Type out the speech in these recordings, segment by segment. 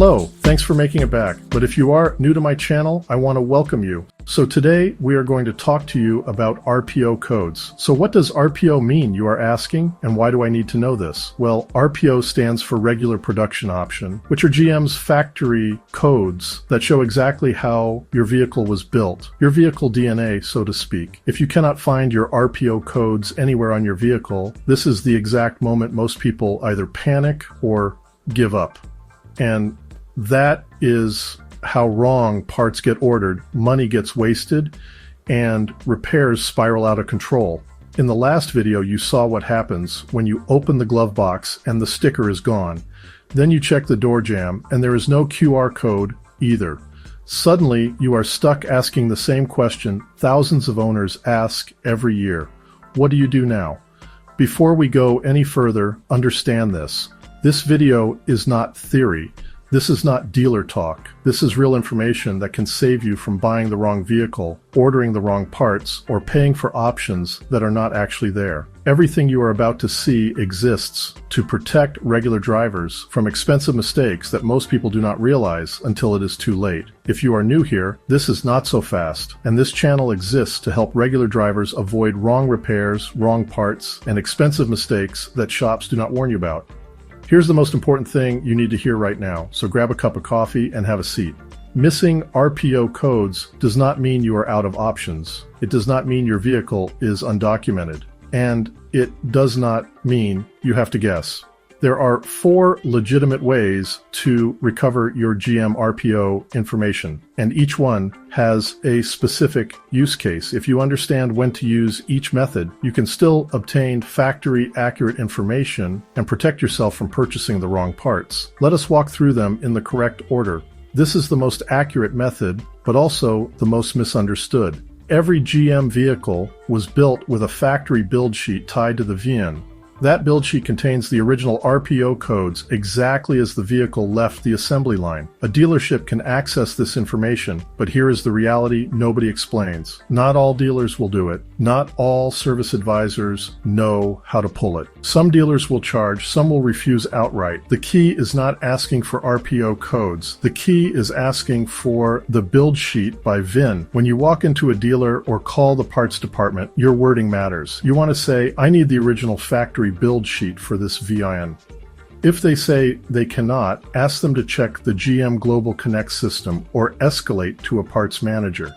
Hello, thanks for making it back. But if you are new to my channel, I want to welcome you. So today we are going to talk to you about RPO codes. So what does RPO mean, you are asking? And why do I need to know this? Well, RPO stands for Regular Production Option, which are GM's factory codes that show exactly how your vehicle was built. Your vehicle DNA, so to speak. If you cannot find your RPO codes anywhere on your vehicle, this is the exact moment most people either panic or give up. And that is how wrong parts get ordered, money gets wasted, and repairs spiral out of control. In the last video, you saw what happens when you open the glove box and the sticker is gone. Then you check the door jamb and there is no QR code either. Suddenly, you are stuck asking the same question thousands of owners ask every year. What do you do now? Before we go any further, understand this. This video is not theory. This is not dealer talk. This is real information that can save you from buying the wrong vehicle, ordering the wrong parts, or paying for options that are not actually there. Everything you are about to see exists to protect regular drivers from expensive mistakes that most people do not realize until it is too late. If you are new here, this is not so fast, and this channel exists to help regular drivers avoid wrong repairs, wrong parts, and expensive mistakes that shops do not warn you about. Here's the most important thing you need to hear right now, so grab a cup of coffee and have a seat. Missing RPO codes does not mean you are out of options. It does not mean your vehicle is undocumented. And it does not mean you have to guess. There are 4 legitimate ways to recover your GM RPO information, and each one has a specific use case. If you understand when to use each method, you can still obtain factory accurate information and protect yourself from purchasing the wrong parts. Let us walk through them in the correct order. This is the most accurate method, but also the most misunderstood. Every GM vehicle was built with a factory build sheet tied to the VIN. That build sheet contains the original RPO codes exactly as the vehicle left the assembly line. A dealership can access this information, but here is the reality nobody explains. Not all dealers will do it. Not all service advisors know how to pull it. Some dealers will charge, some will refuse outright. The key is not asking for RPO codes. The key is asking for the build sheet by VIN. When you walk into a dealer or call the parts department, your wording matters. You want to say, I need the original factory build sheet for this VIN. If they say they cannot, ask them to check the GM Global Connect system or escalate to a parts manager.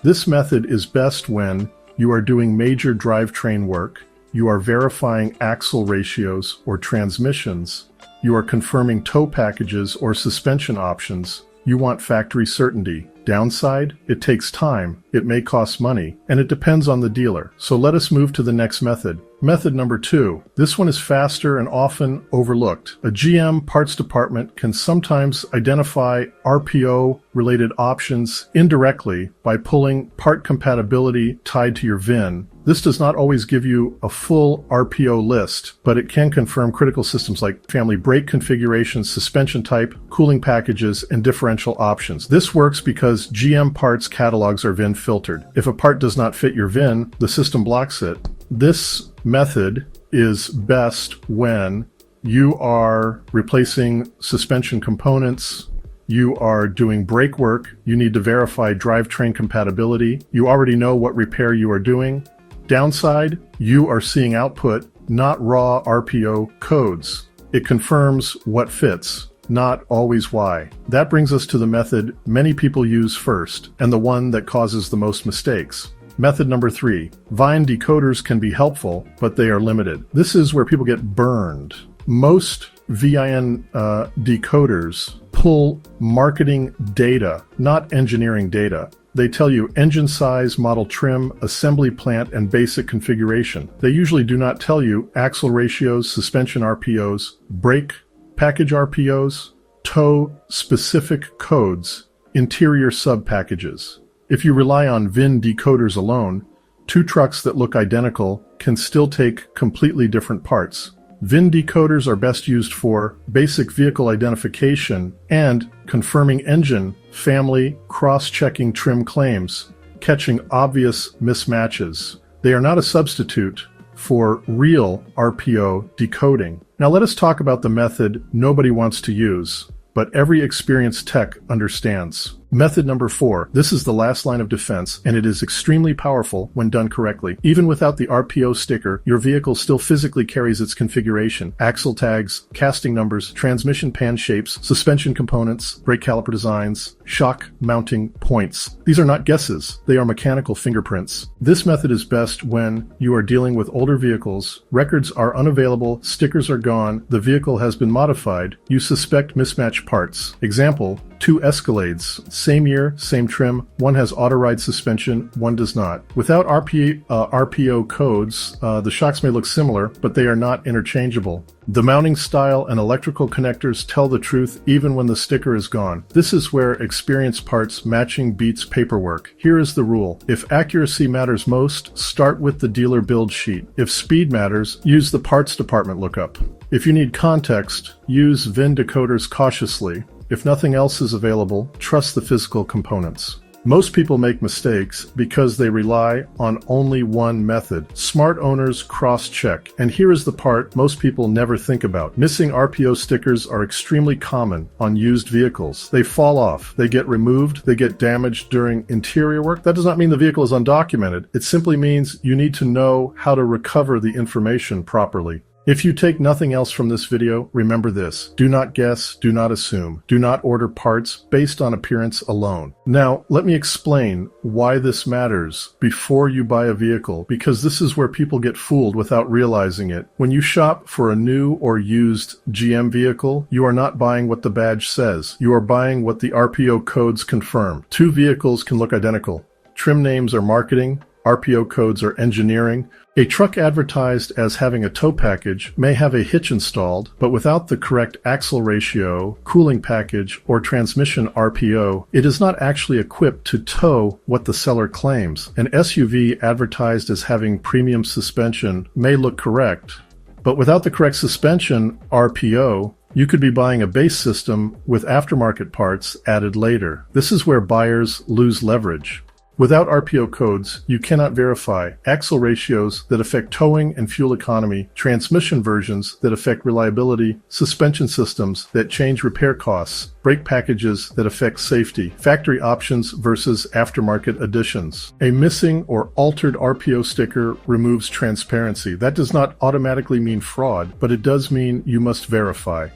This method is best when you are doing major drivetrain work, you are verifying axle ratios or transmissions, you are confirming tow packages or suspension options, you want factory certainty. Downside, it takes time, it may cost money, and it depends on the dealer. So let us move to the next method. Method number 2. This one is faster and often overlooked. A GM parts department can sometimes identify RPO-related options indirectly by pulling part compatibility tied to your VIN. This does not always give you a full RPO list, but it can confirm critical systems like family brake configurations, suspension type, cooling packages, and differential options. This works because GM parts catalogs are VIN filtered. If a part does not fit your VIN, the system blocks it. This method is best when you are replacing suspension components, you are doing brake work, you need to verify drivetrain compatibility, you already know what repair you are doing. Downside, you are seeing output, not raw RPO codes. It confirms what fits, not always why. That brings us to the method many people use first, and the one that causes the most mistakes. Method number 3. VIN decoders can be helpful, but they are limited. This is where people get burned. Most VIN decoders pull marketing data, not engineering data. They tell you engine size, model trim, assembly plant, and basic configuration. They usually do not tell you axle ratios, suspension RPOs, brake package RPOs, tow specific codes, interior sub packages. If you rely on VIN decoders alone, 2 trucks that look identical can still take completely different parts. VIN decoders are best used for basic vehicle identification and confirming engine, family, cross-checking trim claims, catching obvious mismatches. They are not a substitute for real RPO decoding. Now let us talk about the method nobody wants to use. but every experienced tech understands. Method number 4. This is the last line of defense, and it is extremely powerful when done correctly. Even without the RPO sticker, your vehicle still physically carries its configuration, axle tags, casting numbers, transmission pan shapes, suspension components, brake caliper designs, shock mounting points. These are not guesses. They are mechanical fingerprints. This method is best when you are dealing with older vehicles, records are unavailable, stickers are gone, the vehicle has been modified, you suspect mismatched parts. Example, 2 Escalades, same year, same trim, one has auto-ride suspension, one does not. Without RPO codes, the shocks may look similar, but they are not interchangeable. The mounting style and electrical connectors tell the truth even when the sticker is gone. This is where experienced parts matching beats paperwork. Here is the rule. If accuracy matters most, start with the dealer build sheet. If speed matters, use the parts department lookup. If you need context, use VIN decoders cautiously. If nothing else is available, trust the physical components. Most people make mistakes because they rely on only one method. Smart owners cross-check. And here is the part most people never think about. Missing RPO stickers are extremely common on used vehicles. They fall off, they get removed, they get damaged during interior work. That does not mean the vehicle is undocumented. It simply means you need to know how to recover the information properly. If you take nothing else from this video, remember this. Do not guess, do not assume. Do not order parts based on appearance alone. Now, let me explain why this matters before you buy a vehicle, because this is where people get fooled without realizing it. When you shop for a new or used GM vehicle, you are not buying what the badge says. You are buying what the RPO codes confirm. 2 vehicles can look identical. Trim names are marketing. RPO codes are engineering. A truck advertised as having a tow package may have a hitch installed, but without the correct axle ratio, cooling package, or transmission RPO, it is not actually equipped to tow what the seller claims. An SUV advertised as having premium suspension may look correct, but without the correct suspension RPO, you could be buying a base system with aftermarket parts added later. This is where buyers lose leverage. Without RPO codes, you cannot verify axle ratios that affect towing and fuel economy, transmission versions that affect reliability, suspension systems that change repair costs, brake packages that affect safety, factory options versus aftermarket additions. A missing or altered RPO sticker removes transparency. That does not automatically mean fraud, but it does mean you must verify.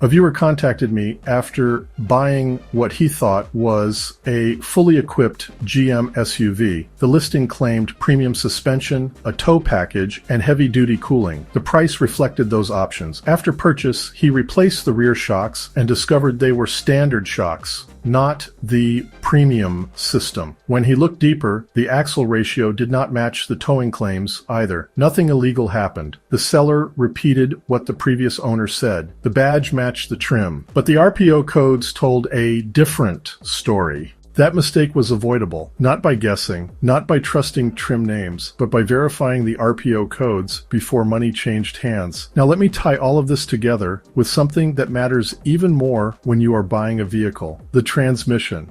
A viewer contacted me after buying what he thought was a fully equipped GM SUV. The listing claimed premium suspension, a tow package, and heavy-duty cooling. The price reflected those options. After purchase, he replaced the rear shocks and discovered they were standard shocks, not the premium system. When he looked deeper, the axle ratio did not match the towing claims either. Nothing illegal happened. The seller repeated what the previous owner said. The badge matched the trim, but the RPO codes told a different story. That mistake was avoidable, not by guessing, not by trusting trim names, but by verifying the RPO codes before money changed hands. Now let me tie all of this together with something that matters even more when you are buying a vehicle: the transmission.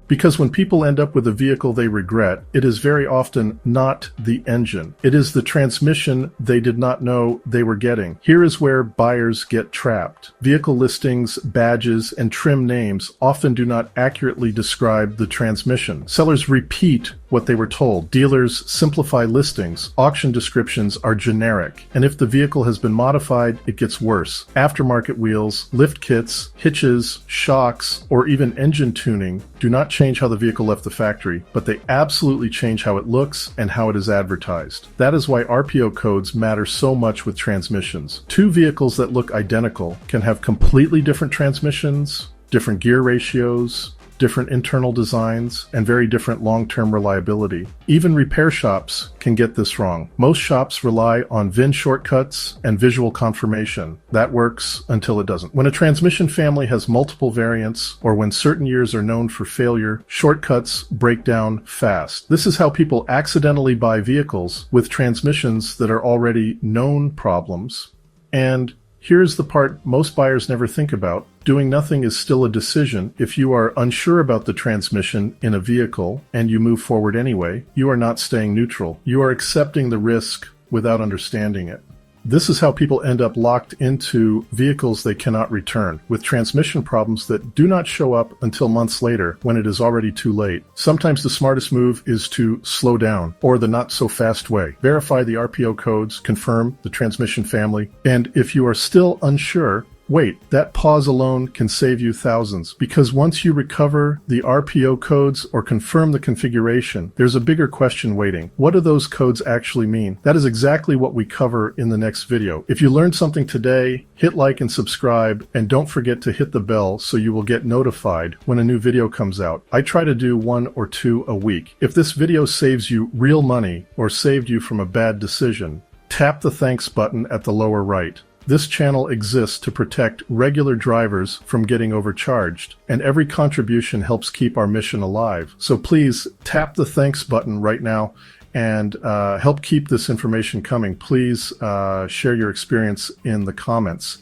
Because when people end up with a vehicle they regret, it is very often not the engine. It is the transmission they did not know they were getting. Here is where buyers get trapped. Vehicle listings, badges, and trim names often do not accurately describe the transmission. Sellers repeat what they were told. Dealers simplify listings. Auction descriptions are generic. And if the vehicle has been modified, it gets worse. Aftermarket wheels, lift kits, hitches, shocks, or even engine tuning do not change how the vehicle left the factory, but they absolutely change how it looks and how it is advertised. That is why RPO codes matter so much with transmissions. 2 vehicles that look identical can have completely different transmissions, different gear ratios, different internal designs, and very different long-term reliability. Even repair shops can get this wrong. Most shops rely on VIN shortcuts and visual confirmation. That works until it doesn't. When a transmission family has multiple variants, or when certain years are known for failure, shortcuts break down fast. This is how people accidentally buy vehicles with transmissions that are already known problems. And here's the part most buyers never think about. Doing nothing is still a decision. If you are unsure about the transmission in a vehicle and you move forward anyway, you are not staying neutral. You are accepting the risk without understanding it. This is how people end up locked into vehicles they cannot return, with transmission problems that do not show up until months later when it is already too late. Sometimes the smartest move is to slow down, or the not-so-fast way. Verify the RPO codes, confirm the transmission family, and if you are still unsure, wait, that pause alone can save you thousands, because once you recover the RPO codes or confirm the configuration, there's a bigger question waiting. What do those codes actually mean? That is exactly what we cover in the next video. If you learned something today, hit like and subscribe, and don't forget to hit the bell so you will get notified when a new video comes out. I try to do 1 or 2 a week. If this video saves you real money or saved you from a bad decision, tap the thanks button at the lower right. This channel exists to protect regular drivers from getting overcharged, and every contribution helps keep our mission alive. So please tap the thanks button right now and help keep this information coming. Please share your experience in the comments.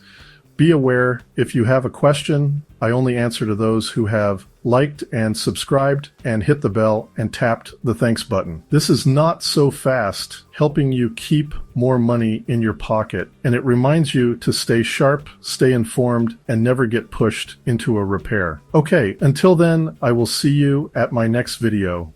Be aware, if you have a question, I only answer to those who have liked and subscribed and hit the bell and tapped the thanks button. This is not so fast, helping you keep more money in your pocket, and it reminds you to stay sharp, stay informed, and never get pushed into a repair. Okay, until then, I will see you at my next video.